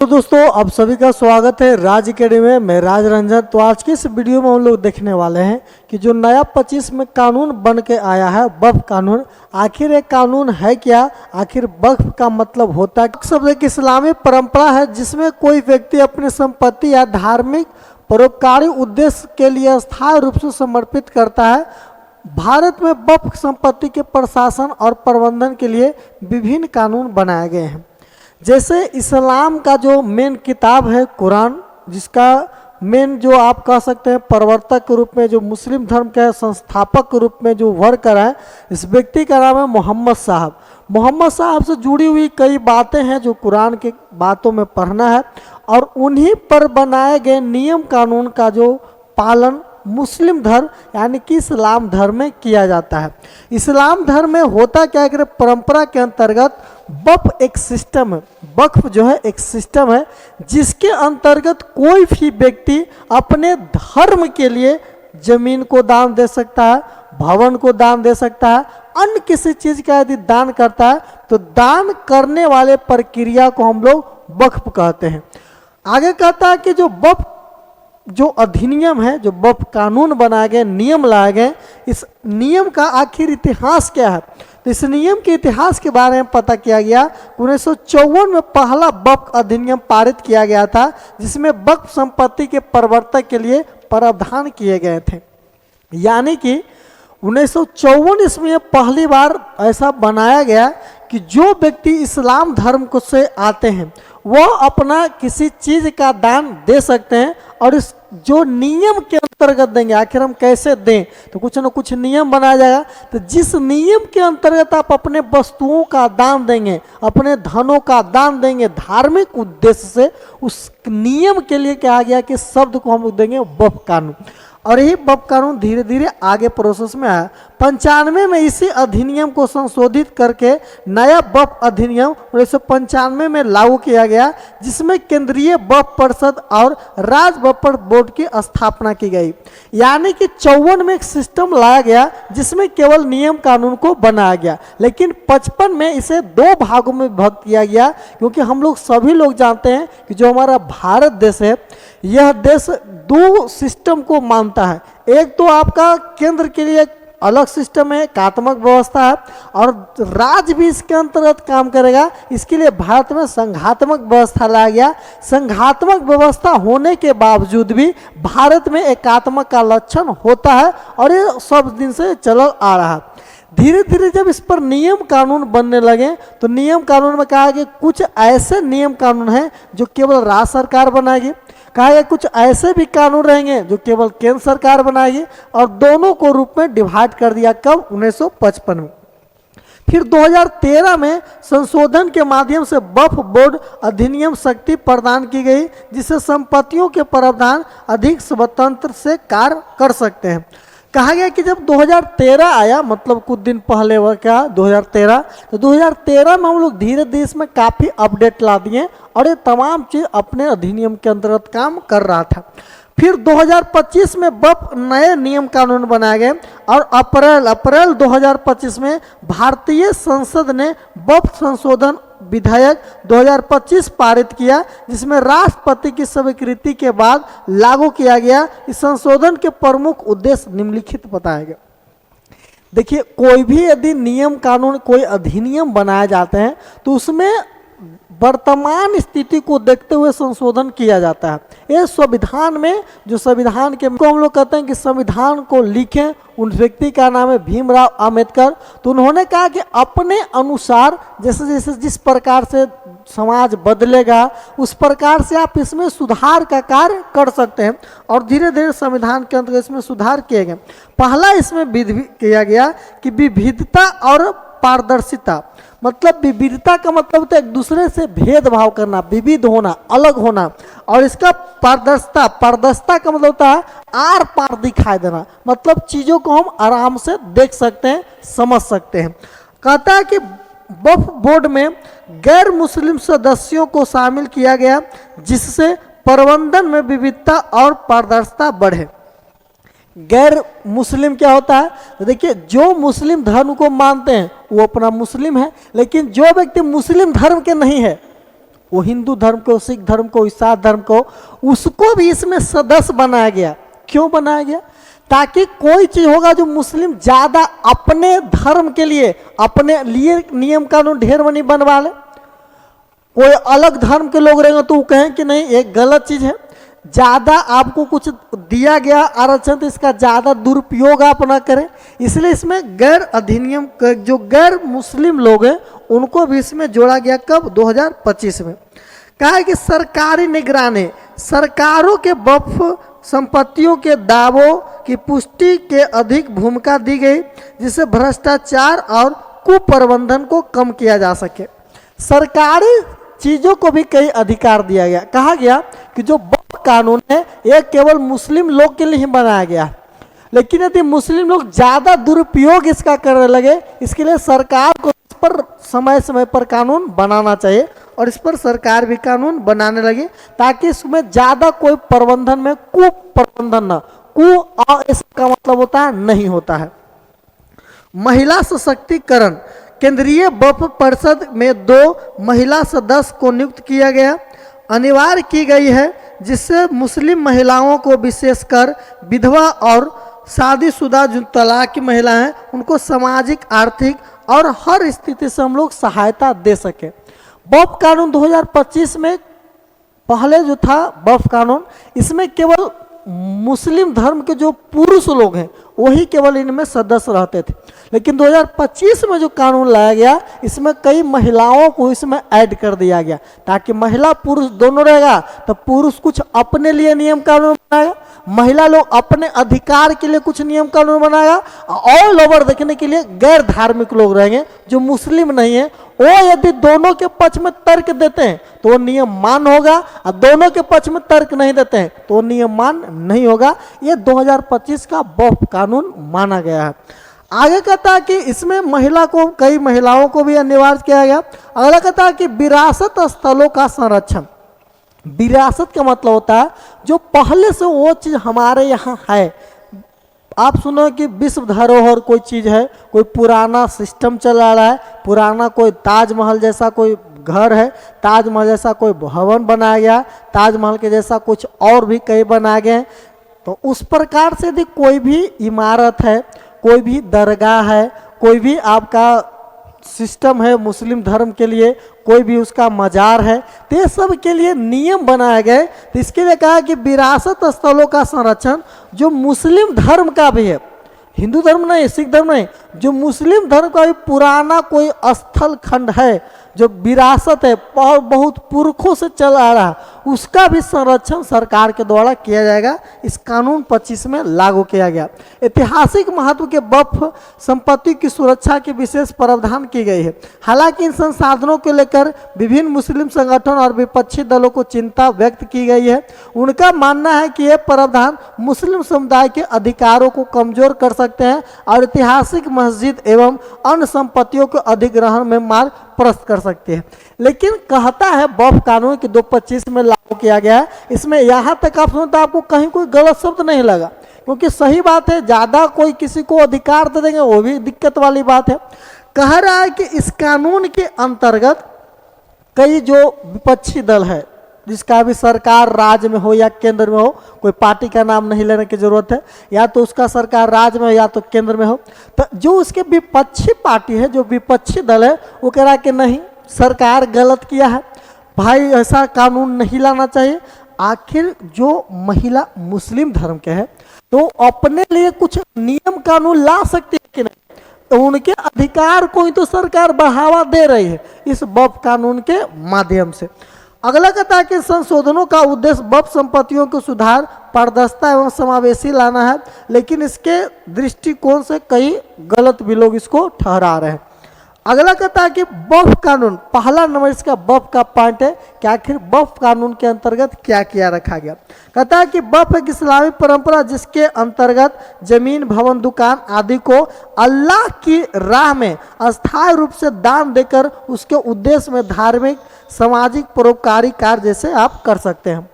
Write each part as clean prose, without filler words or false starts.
तो दोस्तों आप सभी का स्वागत है राज अकेडमी में। मैं राज रंजन। तो आज की इस वीडियो में हम लोग देखने वाले हैं कि जो नया 25 में कानून बन के आया है वक्फ कानून, आखिर एक कानून है क्या, आखिर वक्फ का मतलब होता है। सब एक इस्लामी परंपरा है जिसमें कोई व्यक्ति अपनी संपत्ति या धार्मिक परोपकारी उद्देश्य के लिए अस्थायी रूप से समर्पित करता है। भारत में वक्फ संपत्ति के प्रशासन और प्रबंधन के लिए विभिन्न कानून बनाए गए हैं। जैसे इस्लाम का जो मेन किताब है कुरान, जिसका मेन जो आप कह सकते हैं प्रवर्तक के रूप में, जो मुस्लिम धर्म के संस्थापक के रूप में जो वर्कर है, इस व्यक्ति का नाम है मोहम्मद साहब। मोहम्मद साहब से जुड़ी हुई कई बातें हैं जो कुरान के बातों में पढ़ना है, और उन्हीं पर बनाए गए नियम कानून का जो पालन मुस्लिम धर्म यानी कि इस्लाम धर्म में किया जाता है। इस्लाम धर्म में होता क्या है कि परंपरा के अंतर्गत वक्फ एक सिस्टम है। वक्फ जो है एक सिस्टम है जिसके अंतर्गत कोई भी व्यक्ति अपने धर्म के लिए जमीन को दान दे सकता है, भवन को दान दे सकता है, अन्य किसी चीज का यदि दान करता है तो दान करने वाले प्रक्रिया को हम लोग वक्फ कहते हैं। आगे कहता है कि जो अधिनियम है, जो वक्फ कानून बनाए गए, नियम लाए गए, इस नियम का आखिर इतिहास क्या है। तो इस नियम के इतिहास के बारे में पता किया गया। 1954 में पहला वक्फ अधिनियम पारित किया गया था जिसमें वक्फ संपत्ति के प्रवर्तक के लिए प्रावधान किए गए थे। यानी कि 1954 ईस्वी में पहली बार ऐसा बनाया गया कि जो व्यक्ति इस्लाम धर्म को से आते हैं वह अपना किसी चीज का दान दे सकते हैं, और इस जो नियम के अंतर्गत देंगे, आखिर हम कैसे दें, तो कुछ न कुछ नियम बनाया जाएगा। तो जिस नियम के अंतर्गत आप अपने वस्तुओं का दान देंगे, अपने धनों का दान देंगे धार्मिक उद्देश्य से, उस नियम के लिए क्या गया कि शब्द को हम देंगे वक्फ कानून। और यही वक्फ कानून धीरे धीरे आगे प्रोसेस में आया। 95 में इसी अधिनियम को संशोधित करके नया वक्फ अधिनियम 1995 में लागू किया गया, जिसमें केंद्रीय वक्फ परिषद और राज्य वक्फ बोर्ड की स्थापना की गई। यानी कि 54 में एक सिस्टम लाया गया जिसमें केवल नियम कानून को बनाया गया, लेकिन 55 में इसे दो भागों में विभक्त किया गया, क्योंकि हम लोग सभी लोग जानते हैं कि जो हमारा भारत देश है, यह देश दो सिस्टम को मानता है। एक तो आपका केंद्र के लिए अलग सिस्टम है, एकात्मक व्यवस्था है, और राज्य भी इसके अंतर्गत काम करेगा। इसके लिए भारत में संघात्मक व्यवस्था लाया गया। संघात्मक व्यवस्था होने के बावजूद भी भारत में एकात्मक का लक्षण होता है, और ये सब दिन से चल आ रहा है। धीरे धीरे जब इस पर नियम कानून बनने लगे तो नियम कानून में कहा कि कुछ ऐसे नियम कानून हैं जो केवल राज्य सरकार बनाएगी, कहा गया कुछ ऐसे भी कानून रहेंगे जो केवल केंद्र सरकार बनाएगी, और दोनों को रूप में डिवाइड कर दिया। कब? 1955 में। फिर 2013 में संशोधन के माध्यम से वक्फ बोर्ड अधिनियम शक्ति प्रदान की गई, जिससे संपत्तियों के प्रावधान अधिक स्वतंत्र से कार्य कर सकते हैं। कहा गया कि जब 2013 आया, मतलब कुछ दिन पहले वह क्या 2013, तो 2013 में हम लोग धीरे धीरे इसमें काफ़ी अपडेट ला दिए, और ये तमाम चीज़ अपने अधिनियम के अंतर्गत काम कर रहा था। फिर 2025 में वक्फ नए नियम कानून बनाए गए, और अप्रैल 2025 में भारतीय संसद ने वक्फ संशोधन विधेयक 2025 पारित किया, जिसमें राष्ट्रपति की स्वीकृति के बाद लागू किया गया। इस संशोधन के प्रमुख उद्देश्य निम्नलिखित बताया गया। देखिए, कोई भी यदि नियम कानून, कोई अधिनियम बनाए जाते हैं तो उसमें वर्तमान स्थिति को देखते हुए संशोधन किया जाता है। ये संविधान में, जो संविधान के को हम लोग कहते हैं कि संविधान को लिखें, उन व्यक्ति का नाम है भीमराव अंबेडकर। तो उन्होंने कहा कि अपने अनुसार जैसे जैसे जिस प्रकार से समाज बदलेगा उस प्रकार से आप इसमें सुधार का कार्य कर सकते हैं, और धीरे धीरे संविधान के अंतर्गत इसमें सुधार किए गए। पहला इसमें विधि किया गया कि विविधता और पारदर्शिता, मतलब विविधता का मतलब तो एक दूसरे से भेदभाव करना, विविध होना, अलग होना, और इसका पारदर्शिता का मतलब होता है आर पार दिखाई देना, मतलब चीजों को हम आराम से देख सकते हैं, समझ सकते हैं। कहता है कि वक्फ बोर्ड में गैर मुस्लिम सदस्यों को शामिल किया गया, जिससे प्रबंधन में विविधता और पारदर्शिता बढ़े। गैर मुस्लिम क्या होता है? तो देखिए, जो मुस्लिम धर्म को मानते हैं वो अपना मुस्लिम है, लेकिन जो व्यक्ति मुस्लिम धर्म के नहीं है वो हिंदू धर्म को, सिख धर्म को, ईसाई धर्म को, उसको भी इसमें सदस्य बनाया गया। क्यों बनाया गया? ताकि कोई चीज होगा जो मुस्लिम ज्यादा अपने धर्म के लिए, अपने लिए नियम कानून ढेर नहीं बनवा ले। कोई अलग धर्म के लोग रहेंगे तो वो कहें कि नहीं ये गलत चीज है, ज्यादा आपको कुछ दिया गया आरक्षण तो इसका ज्यादा दुरुपयोग आप ना करें। इसलिए इसमें गैर अधिनियम जो गैर मुस्लिम लोग हैं उनको भी इसमें जोड़ा गया। कब? 2025 में। कहा है कि सरकारी निगरानी, सरकारों के वक्फ संपत्तियों के दावों की पुष्टि के अधिक भूमिका दी गई, जिससे भ्रष्टाचार और कुप्रबंधन को कम किया जा सके। सरकारी चीजों को भी कई अधिकार दिया गया। कहा गया कि जो वक्फ कानून है यह केवल मुस्लिम लोग के लिए ही बनाया गया, लेकिन यदि मुस्लिम लोग ज्यादा दुरुपयोग इसका करने लगे, इसके लिए सरकार को इस पर समय समय पर कानून बनाना चाहिए और इस पर सरकार भी कानून बनाने लगे ताकि इसमें ज्यादा कोई प्रबंधन में कुप्रबंधन न, इसका मतलब होता है नहीं होता है। महिला सशक्तिकरण, केंद्रीय वक्फ परिषद में 2 महिला सदस्य को नियुक्त किया गया, अनिवार्य की गई है, जिससे मुस्लिम महिलाओं को, विशेषकर विधवा और शादीशुदा जो तलाक की महिलाएं हैं, उनको सामाजिक, आर्थिक और हर स्थिति से हम लोग सहायता दे सके। वक्फ कानून 2025 में पहले जो था वक्फ कानून, इसमें केवल मुस्लिम धर्म के जो पुरुष लोग हैं वही केवल इनमें सदस्य रहते थे, लेकिन 2025 में जो कानून लाया गया इसमें कई महिलाओं को इसमें ऐड कर दिया गया, ताकि महिला पुरुष दोनों रहेगा तो पुरुष कुछ अपने लिए नियम कानून बनाएगा, महिला लोग अपने अधिकार के लिए कुछ नियम कानून बनाएगा, और ओवर देखने के लिए गैर धार्मिक लोग रहेंगे जो मुस्लिम नहीं है, वो यदि दोनों के पक्ष में तर्क देते हैं तो वो नियम मान होगा, और दोनों के पक्ष में तर्क नहीं देते हैं तो वो नियम मान नहीं होगा। ये 2025 का वक्फ कानून माना गया है। आगे कहता है कि इसमें महिला को, कई महिलाओं को भी अनिवार्य किया गया। अगला कहता है कि विरासत स्थलों का संरक्षण। विरासत का मतलब होता है जो पहले से वो चीज हमारे यहाँ है। आप सुनो कि विश्व धरोहर कोई चीज है, कोई पुराना सिस्टम चला रहा है, पुराना कोई ताजमहल जैसा कोई घर है, ताजमहल जैसा कोई भवन बनाया गया, ताजमहल के जैसा कुछ और भी कई बनाए गए। तो उस प्रकार से यदि कोई भी इमारत है, कोई भी दरगाह है, कोई भी आपका सिस्टम है मुस्लिम धर्म के लिए, कोई भी उसका मजार है, तो ये सब के लिए नियम बनाए गए। तो इसके लिए कहा कि विरासत स्थलों का संरक्षण जो मुस्लिम धर्म का भी है, हिंदू धर्म नहीं, सिख धर्म नहीं, जो मुस्लिम धर्म का भी पुराना कोई स्थल खंड है, जो विरासत है और बहुत पुरखों से चल आ रहा है, उसका भी संरक्षण सरकार के द्वारा किया जाएगा। इस कानून 25 में लागू किया गया। ऐतिहासिक महत्व के वक्फ संपत्ति की सुरक्षा की विशेष प्रावधान की गई है। हालांकि इन संसाधनों को लेकर विभिन्न मुस्लिम संगठन और विपक्षी दलों को चिंता व्यक्त की गई है। उनका मानना है कि यह प्रावधान मुस्लिम समुदाय के अधिकारों को कमजोर कर सकते हैं और ऐतिहासिक मस्जिद एवं अन्य संपत्तियों के अधिग्रहण में मार्ग प्रशस्त कर सकते हैं। लेकिन कहता है वक्फ कानून की 2025 में लागू किया गया है, इसमें यहाँ तक आप सुनते आपको कहीं कोई गलत शब्द नहीं लगा, क्योंकि सही बात है, ज्यादा कोई किसी को अधिकार दे देंगे वो भी दिक्कत वाली बात है। कह रहा है कि इस कानून के अंतर्गत कई जो विपक्षी दल है, जिसका भी सरकार राज्य में हो या केंद्र में हो, कोई पार्टी का नाम नहीं लेने की जरूरत है, या तो उसका सरकार राज्य में हो या तो केंद्र में हो, तो जो उसके विपक्षी पार्टी है, जो विपक्षी दल है, वो कह रहा है कि नहीं सरकार गलत किया है, भाई ऐसा कानून नहीं लाना चाहिए। आखिर जो महिला मुस्लिम धर्म के है तो अपने लिए कुछ नियम कानून ला सकती है कि नहीं, तो उनके अधिकार को ही तो सरकार बढ़ावा दे रही है इस वक्फ कानून के माध्यम से। अगला कहता है कि संशोधनों का उद्देश्य वक्फ संपत्तियों को सुधार, पारदर्शिता एवं समावेशी लाना है, लेकिन इसके दृष्टिकोण से कई गलत भी लोग इसको ठहरा रहे हैं। अगला कहता है कि वक्फ कानून, पहला नंबर इसका वक्फ का पॉइंट है कि आखिर वक्फ कानून के अंतर्गत क्या किया रखा गया। कहता है कि वक्फ एक इस्लामी परंपरा जिसके अंतर्गत जमीन, भवन, दुकान आदि को अल्लाह की राह में अस्थायी रूप से दान देकर उसके उद्देश्य में धार्मिक, सामाजिक, परोपकारी कार्य जैसे आप कर सकते हैं।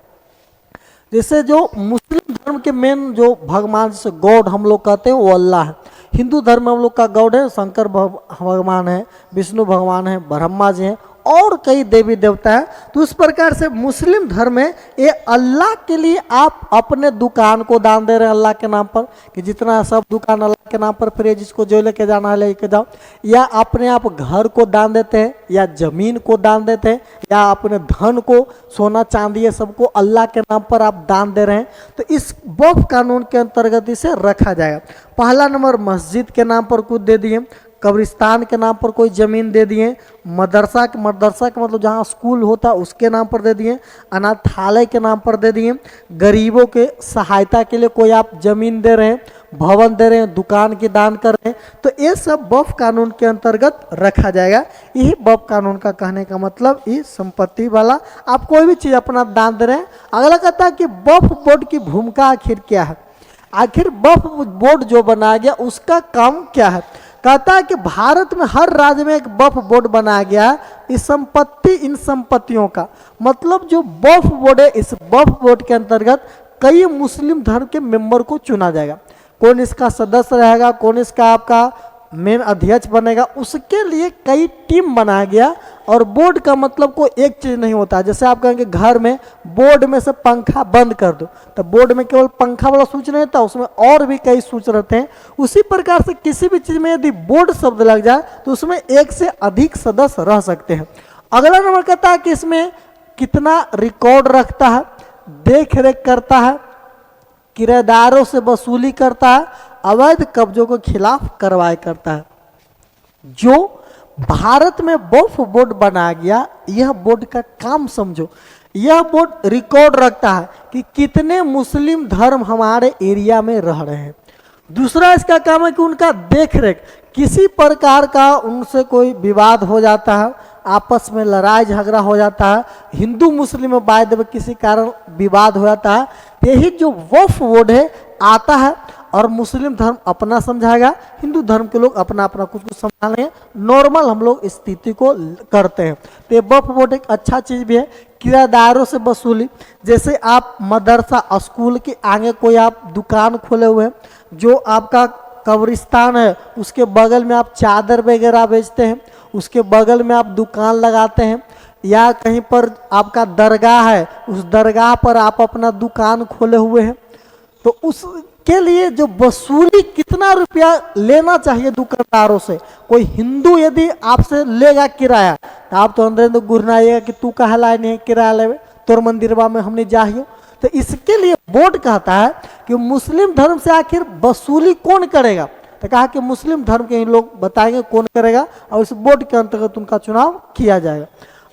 जैसे जो मुस्लिम धर्म के मेन जो भगवान से गॉड हम लोग कहते हैं वो अल्लाह है। हिंदू धर्म में हम लोग का गॉड है शंकर भगवान है, विष्णु भगवान है, ब्रह्मा जी हैं, और कई देवी देवता हैं। तो उस प्रकार से मुस्लिम धर्म में ये अल्लाह के लिए आप अपने दुकान को दान दे रहे हैं अल्लाह के नाम पर, कि जितना सब दुकान अल्लाह के नाम पर फ्री है, जिसको जो लेके जाना है लेके जाओ, या अपने आप घर को दान देते हैं, या जमीन को दान देते हैं, या अपने धन को, सोना चांदी है सबको अल्लाह के नाम पर आप दान दे रहे हैं, तो इस वक्फ कानून के अंतर्गत इसे रखा जाएगा। पहला नंबर, मस्जिद के नाम पर कुछ दे दिए, कब्रिस्तान के नाम पर कोई ज़मीन दे दिए, मदरसा का मतलब जहाँ स्कूल होता है उसके नाम पर दे दिए, अनाथालय के नाम पर दे दिए, गरीबों के सहायता के लिए कोई आप ज़मीन दे रहे हैं, भवन दे रहे हैं, दुकान की दान कर रहे हैं, तो ये सब वक्फ कानून के अंतर्गत रखा जाएगा। यही वक्फ कानून का कहने का मतलब, ये संपत्ति वाला आप कोई भी चीज़ अपना दान दे रहे हैं। अगला कहता है कि वक्फ बोर्ड की भूमिका आखिर क्या है। आखिर वक्फ बोर्ड जो बनाया गया उसका काम क्या है। कहता है कि भारत में हर राज्य में एक वक्फ बोर्ड बनाया गया है। इस संपत्ति, इन संपत्तियों का मतलब जो वक्फ बोर्ड है, इस वक्फ बोर्ड के अंतर्गत कई मुस्लिम धर्म के मेंबर को चुना जाएगा। कौन इसका सदस्य रहेगा, कौन इसका आपका मेन अध्यक्ष बनेगा, उसके लिए कई टीम बनाया गया। और बोर्ड का मतलब कोई एक चीज़ नहीं होता। जैसे आप कहेंगे घर में बोर्ड में से पंखा बंद कर दो, तो बोर्ड में केवल पंखा वाला स्विच नहीं होता, उसमें और भी कई स्विच रहते हैं। उसी प्रकार से किसी भी चीज़ में यदि बोर्ड शब्द लग जाए तो उसमें एक से अधिक सदस्य रह सकते हैं। अगला नंबर कहता है कि इसमें कितना रिकॉर्ड रखता है, देख रेख करता है, किराएदारों से वसूली करता है, अवैध कब्जों के खिलाफ कार्रवाई करता है। जो भारत में वक्फ बोर्ड बनाया गया, यह बोर्ड का काम समझो, यह बोर्ड रिकॉर्ड रखता है कि कितने मुस्लिम धर्म हमारे एरिया में रह रहे हैं। दूसरा इसका काम है कि उनका देख रेख, किसी प्रकार का उनसे कोई विवाद हो जाता है, आपस में लड़ाई झगड़ा हो जाता है, हिंदू मुस्लिम में बाय द वे किसी कारण विवाद हो जाता है, यही जो वक्फ बोर्ड है आता है और मुस्लिम धर्म अपना समझाएगा, हिंदू धर्म के लोग अपना अपना कुछ कुछ समझाएंगे। नॉर्मल हम लोग स्थिति को करते हैं। तो ये वक्फ बोर्ड एक अच्छा चीज़ भी है। किराएदारों से वसूली, जैसे आप मदरसा स्कूल के आगे कोई आप दुकान खोले हुए हैं, जो आपका कब्रिस्तान है उसके बगल में आप चादर वगैरह बेचते हैं, उसके बगल में आप दुकान लगाते हैं, या कहीं पर आपका दरगाह है, उस दरगाह पर आप अपना दुकान खोले हुए हैं, तो उसके लिए जो वसूली कितना रुपया लेना चाहिए दुकानदारों से। कोई हिंदू यदि आपसे लेगा किराया तो आप तो अंदर गुरनाइएगा कि तू कहा लाए नहीं किराया ले, तोर मंदिरवा में हमने जाइयो। तो इसके लिए बोर्ड कहता है कि मुस्लिम धर्म से आखिर वसूली कौन करेगा। तो कहा कि मुस्लिम धर्म के ही लोग बताएंगे कौन करेगा, और इस बोर्ड के अंतर्गत उनका चुनाव किया जाएगा।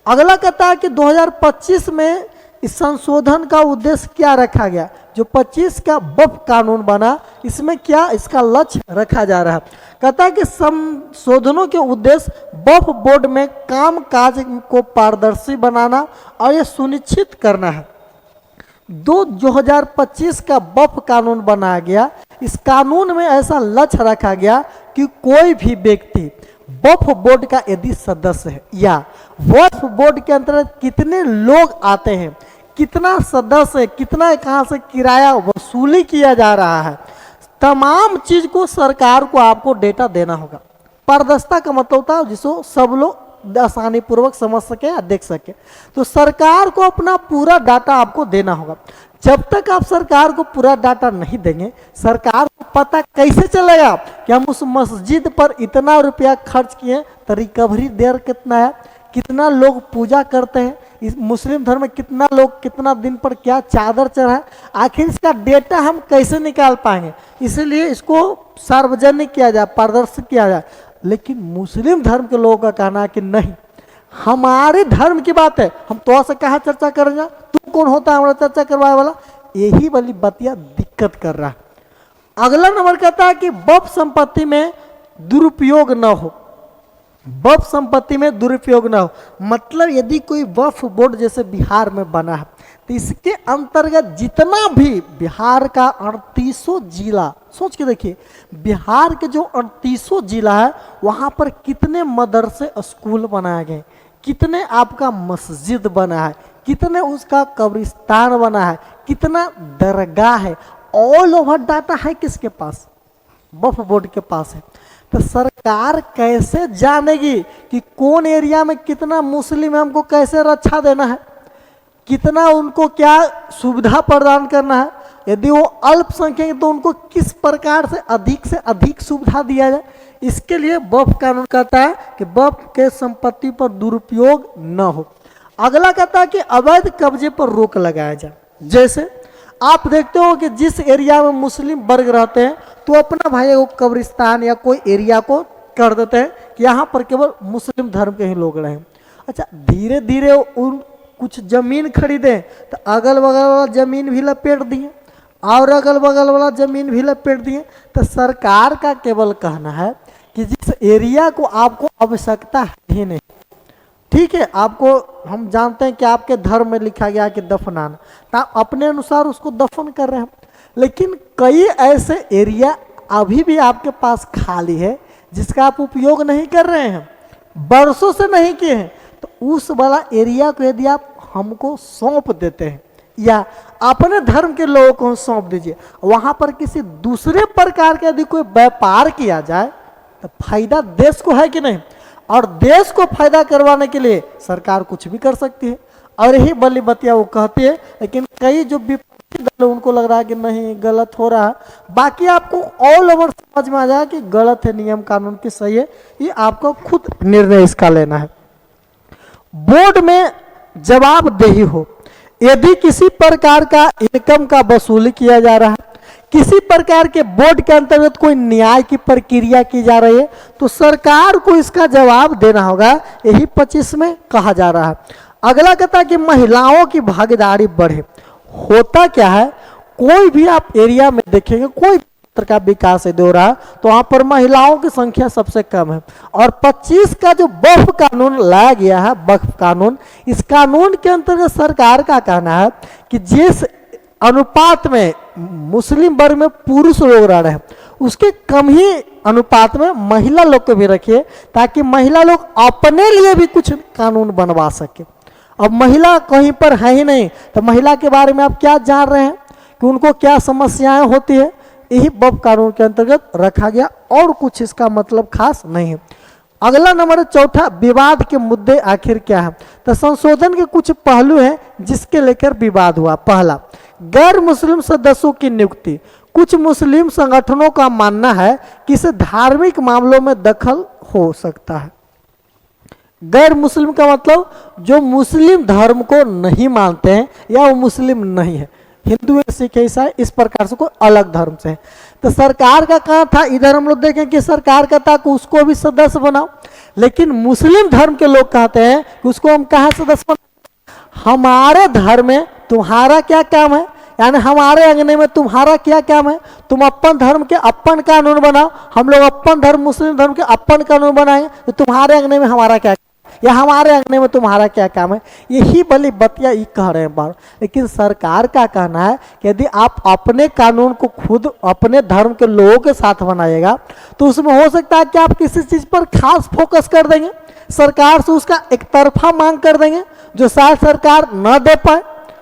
अगला कहता है कि 2025 में इस संशोधन का उद्देश्य क्या रखा गया। जो 25 का वक्फ कानून बना, इसमें क्या इसका लक्ष्य रखा जा रहा है। कहता है कि संशोधनों के उद्देश्य वक्फ बोर्ड में काम काज को पारदर्शी बनाना और यह सुनिश्चित करना है। 2025 का वक्फ कानून बनाया गया। इस कानून में ऐसा लक्ष्य रखा गया कि कोई भी व्यक्ति वक्फ बोर्ड का यदि सदस्य है, या वक्फ बोर्ड के अंतर्गत कितने लोग आते हैं, कितना सदस्य है, कितना कहाँ से किराया वसूली किया जा रहा है, तमाम चीज को सरकार को आपको डेटा देना होगा। पारदर्शिता का मतलब होता है जिसको सब लोग आसानी पूर्वक समझ सके या देख सके। तो सरकार को अपना पूरा डाटा आपको देना होगा। जब तक आप सरकार को पूरा डाटा नहीं देंगे, सरकार को पता कैसे चलेगा कि हम उस मस्जिद पर इतना रुपया खर्च किए तो रिकवरी दर कितना है, कितना लोग पूजा करते हैं, इस मुस्लिम धर्म में कितना लोग कितना दिन पर क्या चादर चढ़ा है, आखिर इसका डेटा हम कैसे निकाल पाएंगे। इसलिए इसको सार्वजनिक किया जाए, पारदर्शी किया जाए। लेकिन मुस्लिम धर्म के लोगों का कहना है कि नहीं, हमारे धर्म की बात है, हम तो से कहा चर्चा करेंगे, तू कौन होता है हमारा चर्चा करवाए वाला। यही वाली बतिया दिक्कत कर रहा है। अगला नंबर कहता है कि वक्फ संपत्ति में दुरुपयोग न हो। वक्फ संपत्ति में दुरुपयोग न हो मतलब यदि कोई वक्फ बोर्ड जैसे बिहार में बना है तो इसके अंतर्गत जितना भी बिहार का 3800 जिला, सोच के देखिए बिहार के जो 3800 जिला है वहाँ पर कितने मदरसे स्कूल बनाए गए, कितने आपका मस्जिद बना है, कितने उसका कब्रिस्तान बना है, कितना दरगाह है, ऑल ओवर डाटा है किसके पास, वक्फ बोर्ड के पास है। तो सरकार कैसे जानेगी कि कौन एरिया में कितना मुस्लिम है, हमको कैसे रक्षा देना है, कितना उनको क्या सुविधा प्रदान करना है। यदि वो अल्पसंख्यक है तो उनको किस प्रकार से अधिक सुविधा दिया जाए। इसके लिए वक्फ कानून कहता है कि वक्फ के संपत्ति पर दुरुपयोग न हो। अगला कहता है कि अवैध कब्जे पर रोक लगाया जाए। जैसे आप देखते हो कि जिस एरिया में मुस्लिम वर्ग रहते हैं तो अपना भाई को कब्रिस्तान या कोई एरिया को कर देते हैं कि यहाँ पर केवल मुस्लिम धर्म के ही लोग रहें। अच्छा, धीरे धीरे उन कुछ जमीन खरीदे तो अगल बगल वाला जमीन भी लपेट दिए और अगल बगल वाला जमीन भी लपेट दिए। तो सरकार का केवल कहना है कि जिस एरिया को आपको आवश्यकता है ही नहीं, ठीक है, आपको हम जानते हैं कि आपके धर्म में लिखा गया कि दफनाना, तो आप अपने अनुसार उसको दफन कर रहे हैं। लेकिन कई ऐसे एरिया अभी भी आपके पास खाली है जिसका आप उपयोग नहीं कर रहे हैं, बरसों से नहीं किए हैं, तो उस वाला एरिया को यदि आप हमको सौंप देते हैं या अपने धर्म के लोगों को सौंप दीजिए, वहां पर किसी दूसरे प्रकार का यदि कोई व्यापार किया जाए तो फायदा देश को है कि नहीं। और देश को फायदा करवाने के लिए सरकार कुछ भी कर सकती है और यही बली बतिया वो कहती है। लेकिन कई जो विपक्षी दल उनको लग रहा है कि नहीं गलत हो रहा है, बाकी आपको ऑल ओवर समझ में आ जाए कि गलत है, नियम कानून की सही है, ये आपको खुद निर्णय इसका लेना है। बोर्ड में जवाबदेही हो। यदि किसी प्रकार का इनकम का वसूली किया जा रहा है, किसी प्रकार के बोर्ड के अंतर्गत कोई न्याय की प्रक्रिया की जा रही है, तो सरकार को इसका जवाब देना होगा। यही 25 में कहा जा रहा है। अगला कहता है कि महिलाओं की भागीदारी बढ़े। होता क्या है, कोई भी आप एरिया में देखेंगे कोई क्षेत्र का विकास हो रहा है तो वहां पर महिलाओं की संख्या सबसे कम है। और 25 का जो वक्फ कानून लाया गया है, वक्फ कानून, इस कानून के अंतर्गत सरकार का कहना है कि जिस अनुपात में मुस्लिम वर्ग में पुरुष लोग रह रहे हैं उसके कम ही अनुपात में महिला लोग को भी रखिए, ताकि महिला लोग अपने लिए भी कुछ कानून बनवा सके। अब महिला कहीं पर है ही नहीं तो महिला के बारे में आप क्या जान रहे हैं कि उनको क्या समस्याएं होती है, यही वक्फ कानून के अंतर्गत रखा गया और कुछ इसका मतलब खास नहीं है। अगला नंबर है चौथा, विवाद के मुद्दे आखिर क्या है। तो संशोधन के कुछ पहलू हैं जिसके लेकर विवाद हुआ। पहला, गैर मुस्लिम सदस्यों की नियुक्ति। कुछ मुस्लिम संगठनों का मानना है कि इसे धार्मिक मामलों में दखल हो सकता है। गैर मुस्लिम का मतलब जो मुस्लिम धर्म को नहीं मानते हैं या वो मुस्लिम नहीं है, हिंदू है, सिख है, ईसाई, इस प्रकार से कोई अलग धर्म से है। तो सरकार का कहा था, इधर हम लोग देखें कि सरकार कहता कि उसको भी सदस्य बनाओ, लेकिन मुस्लिम धर्म के लोग कहते हैं कि उसको हम कहाँ सदस्य बनाओ, हमारे धर्म में तुम्हारा क्या काम है, यानी हमारे अंगने में तुम्हारा क्या काम है, तुम अपन धर्म के अपन कानून बनाओ, हम लोग अपन धर्म मुस्लिम धर्म के अपन कानून बनाएंगे, तो तुम्हारे अंगने में हमारा क्या या हमारे अंगने में तुम्हारा क्या काम है। यही भली बतिया ये कह रहे हैं बार। लेकिन सरकार का कहना है कि यदि आप अपने कानून को खुद अपने धर्म के लोगों के साथ बनाइएगा तो उसमें हो सकता है कि आप किसी चीज पर खास फोकस कर देंगे, सरकार से उसका एक तरफा मांग कर देंगे जो शायद सरकार न दे पाए।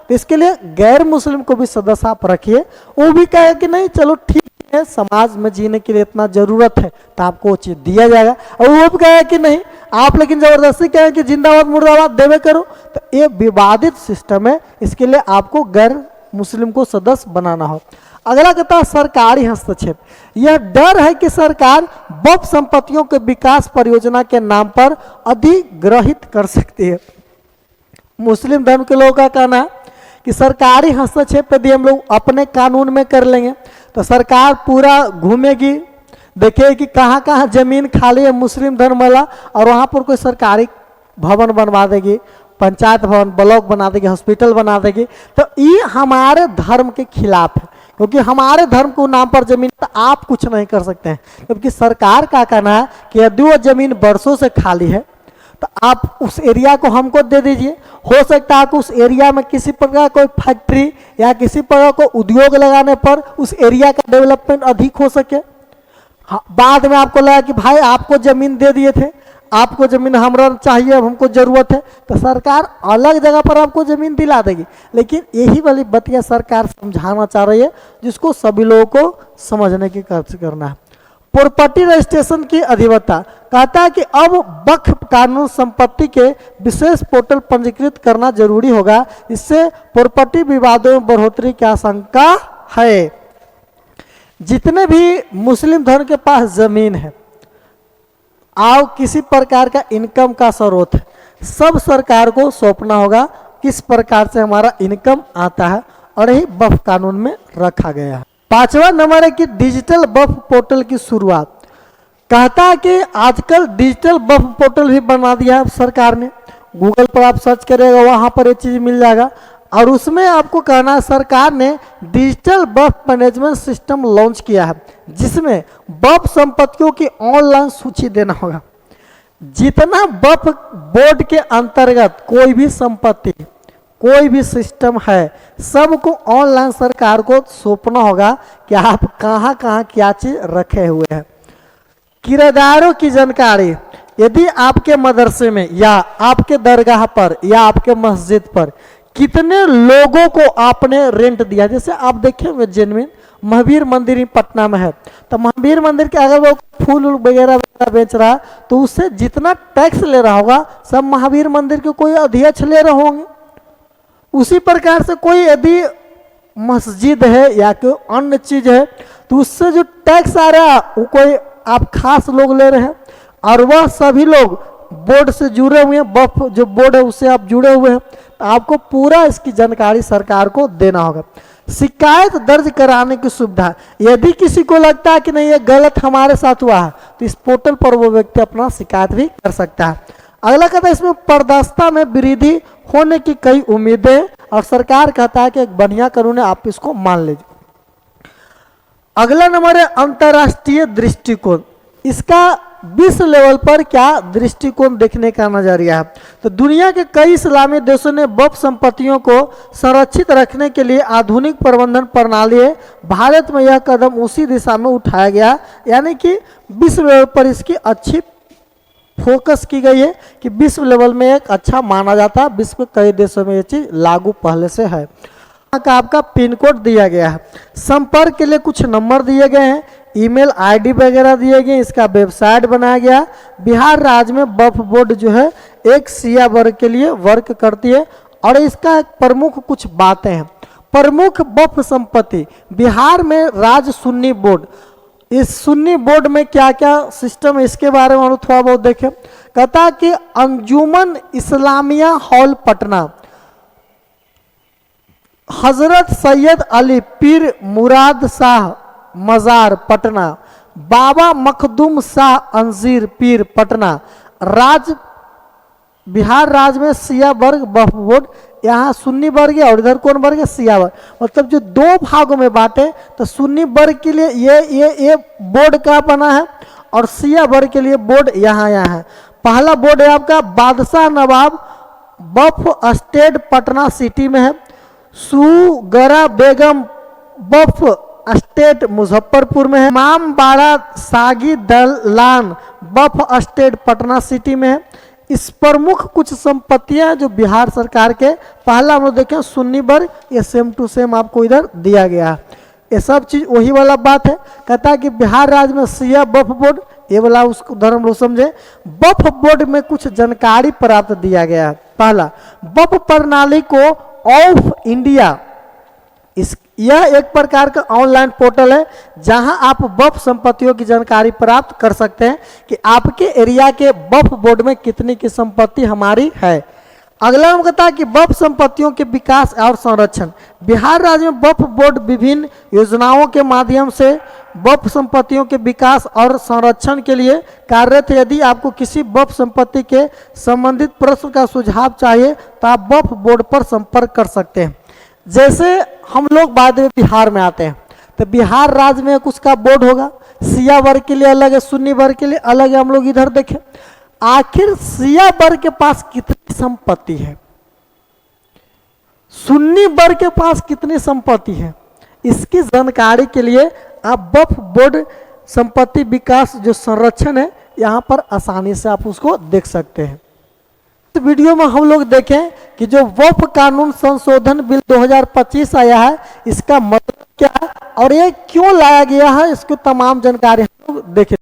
तो इसके लिए गैर मुस्लिम को भी सदस्य आप रखिए, वो भी कहे कि नहीं चलो ठीक है, समाज में जीने के लिए इतना जरूरत है तो आपको वो चीज दिया जाएगा, और वो भी कहे कि नहीं आप लेकिन जबरदस्ती कहें कि जिंदाबाद मुर्दाबाद देवे करो, तो ये विवादित सिस्टम है। इसके लिए आपको गैर मुस्लिम को सदस्य बनाना हो। अगला कहता है सरकारी हस्तक्षेप। यह डर है कि सरकार वक्फ संपत्तियों के विकास परियोजना के नाम पर अधिग्रहित कर सकती है। मुस्लिम धर्म के लोगों का कहना है कि सरकारी हस्तक्षेप यदि हम लोग अपने कानून में कर लेंगे तो सरकार पूरा घूमेगी, देखिए कि कहाँ कहाँ जमीन खाली है मुस्लिम धर्म वाला, और वहाँ पर कोई सरकारी भवन बनवा देगी, पंचायत भवन ब्लॉक बना देगी, हॉस्पिटल बना देगी। तो ये हमारे धर्म के खिलाफ है, क्योंकि हमारे धर्म को नाम पर जमीन तो आप कुछ नहीं कर सकते हैं। क्योंकि सरकार का कहना है कि यदि वो जमीन बरसों से खाली है तो आप उस एरिया को हमको दे दीजिए। हो सकता है कि उस एरिया में किसी प्रकार कोई फैक्ट्री या किसी प्रकार को उद्योग लगाने पर उस एरिया का डेवलपमेंट अधिक हो सके। बाद में आपको लगा कि भाई आपको जमीन दे दिए थे, आपको जमीन हमरा चाहिए, अब हमको जरूरत है, तो सरकार अलग जगह पर आपको जमीन दिला देगी। लेकिन यही वाली बतिया सरकार समझाना चाह रही है जिसको सभी लोगों को समझने की कोशिश करना है। प्रॉपर्टी रजिस्ट्रेशन की अधिवक्ता कहता है कि अब वक्फ कानून संपत्ति के विशेष पोर्टल पंजीकृत करना जरूरी होगा, इससे प्रॉपर्टी विवादों में बढ़ोतरी की आशंका है। जितने भी मुस्लिम धर्म के पास जमीन है और किसी प्रकार का इनकम का स्रोत है, सब सरकार को सौंपना होगा किस प्रकार से हमारा इनकम आता है, और यही वक्फ कानून में रखा गया है। 5वां नंबर है कि डिजिटल वक्फ पोर्टल की शुरुआत। कहता है कि आजकल डिजिटल वक्फ पोर्टल भी बना दिया है सरकार ने। गूगल पर आप सर्च करेगा वहां पर ये चीज मिल जाएगा, और उसमें आपको कहना है सरकार ने डिजिटल वक्फ मैनेजमेंट सिस्टम लॉन्च किया है, जिसमें वक्फ संपत्तियों की ऑनलाइन सूची देना होगा। जितना वक्फ बोर्ड के अंतर्गत कोई भी संपत्ति, कोई भी सिस्टम है, सबको ऑनलाइन सरकार को सौंपना होगा कि आप कहाँ कहाँ क्या चीज रखे हुए हैं। किराएदारों की जानकारी, यदि आपके मदरसे में या आपके दरगाह पर या आपके मस्जिद पर कितने लोगों को आपने रेंट दिया, जैसे आप देखेंगे जेनविन महावीर मंदिर ही पटना में है, तो महावीर मंदिर के अगर वो फूल वगैरह बेच रहा है तो उससे जितना टैक्स ले रहा होगा सब महावीर मंदिर के कोई अध्यक्ष ले रहे होंगे। उसी प्रकार से कोई यदि मस्जिद है या कोई अन्य चीज है तो उससे जो टैक्स आ रहा है वो कोई आप खास लोग ले रहे हैं, और वह सभी लोग बोर्ड से जुड़े हुए हैं, वक्फ जो बोर्ड है उससे आप जुड़े हुए हैं, तो आपको पूरा इसकी जानकारी सरकार को देना होगा। शिकायत दर्ज कराने की सुविधा, यदि किसी को लगता है कि नहीं ये गलत हमारे साथ हुआ है तो इस पोर्टल पर वो व्यक्ति अपना शिकायत भी कर सकता है। अगला कहता है इसमें पारदर्शिता में वृद्धि होने की कई उम्मीदें, और सरकार कहता है कि एक बढ़िया कानून है, आप इसको मान लीजिए। अगला नंबर है अंतर्राष्ट्रीय दृष्टिकोण। इसका विश्व लेवल पर क्या दृष्टिकोण देखने का नजरिया है, तो दुनिया के कई इस्लामी देशों ने वक्फ संपत्तियों को संरक्षित रखने के लिए आधुनिक प्रबंधन प्रणाली है। भारत में यह कदम उसी दिशा में उठाया गया, यानी कि विश्व लेवल पर इसकी अच्छी फोकस की गई है कि विश्व लेवल में एक अच्छा माना जाता है। विश्व के कई देशों में ये चीज लागू पहले से है। का आपका पिन कोड दिया गया है, संपर्क के लिए कुछ नंबर दिए गए हैं, ईमेल आईडी वगैरह दिए गए, इसका वेबसाइट बनाया गया। बिहार राज्य में वक्फ बोर्ड जो है एक शिया वर्ग के लिए वर्क करती है, और इसका एक प्रमुख कुछ बातें हैं। प्रमुख वक्फ संपत्ति बिहार में राज्य सुन्नी बोर्ड, इस सुन्नी बोर्ड में क्या क्या सिस्टम है इसके बारे में हम थोड़ा बहुत देखें। कहता है कि अंजुमन इस्लामिया हॉल पटना, हजरत सैयद अली पीर मुराद शाह मजार पटना, बाबा मखदूम शाह अंजीर पीर पटना। बिहार राज्य में शिया वर्ग वक्फ बोर्ड, यहाँ सुन्नी वर्ग है और इधर कौन वर्ग है, शिया वर्ग। मतलब जो दो भागों में बांटे, तो सुन्नी वर्ग के लिए ये बोर्ड का बना है, और शिया वर्ग के लिए बोर्ड यहाँ है। पहला बोर्ड है आपका बादशाह नवाब वक्फ एस्टेट पटना सिटी में है। सुगरा बेगम वक्फ एस्टेट मुजफ्फरपुर में है। इमाम बाड़ा सागी दलान वक्फ एस्टेट पटना सिटी में है। इस प्रमुख कुछ संपत्तियां जो बिहार सरकार के, पहला हम लोग देखें सुन्नी वर्ग, ये सेम टू सेम आपको इधर दिया गया है। ये सब चीज वही वाला बात है। कहता है कि बिहार राज्य में शिया वक्फ बोर्ड, ये वाला उसको धर्म लोग समझे। वक्फ बोर्ड में कुछ जानकारी प्राप्त दिया गया है। पहला, वक्फ प्रणाली को ऑफ इंडिया, यह एक प्रकार का ऑनलाइन पोर्टल है जहां आप वक्फ संपत्तियों की जानकारी प्राप्त कर सकते हैं कि आपके एरिया के वक्फ बोर्ड में कितनी की संपत्ति हमारी है। अगला हम कहता है कि वक्फ संपत्तियों के विकास और संरक्षण। बिहार राज्य में वक्फ बोर्ड विभिन्न योजनाओं के माध्यम से वक्फ संपत्तियों के विकास और संरक्षण के लिए कार्यरत है। यदि आपको किसी वक्फ संपत्ति के संबंधित प्रश्न का सुझाव चाहिए तो आप वक्फ बोर्ड पर संपर्क कर सकते हैं। जैसे हम लोग बाद में बिहार में आते हैं तो बिहार राज्य में कुछ का बोर्ड होगा, शिया वर्ग के लिए अलग है, सुन्नी वर्ग के लिए अलग है। हम लोग इधर देखें, आखिर शिया वर्ग के पास कितनी संपत्ति है, सुन्नी वर्ग के पास कितनी संपत्ति है, इसकी जानकारी के लिए आप वक्फ बोर्ड संपत्ति विकास जो संरक्षण है यहाँ पर आसानी से आप उसको देख सकते हैं। इस वीडियो में हम लोग देखें कि जो वक्फ कानून संशोधन बिल 2025 आया है, इसका मतलब क्या है और ये क्यों लाया गया है, इसकी तमाम जानकारी हम लोग देखें।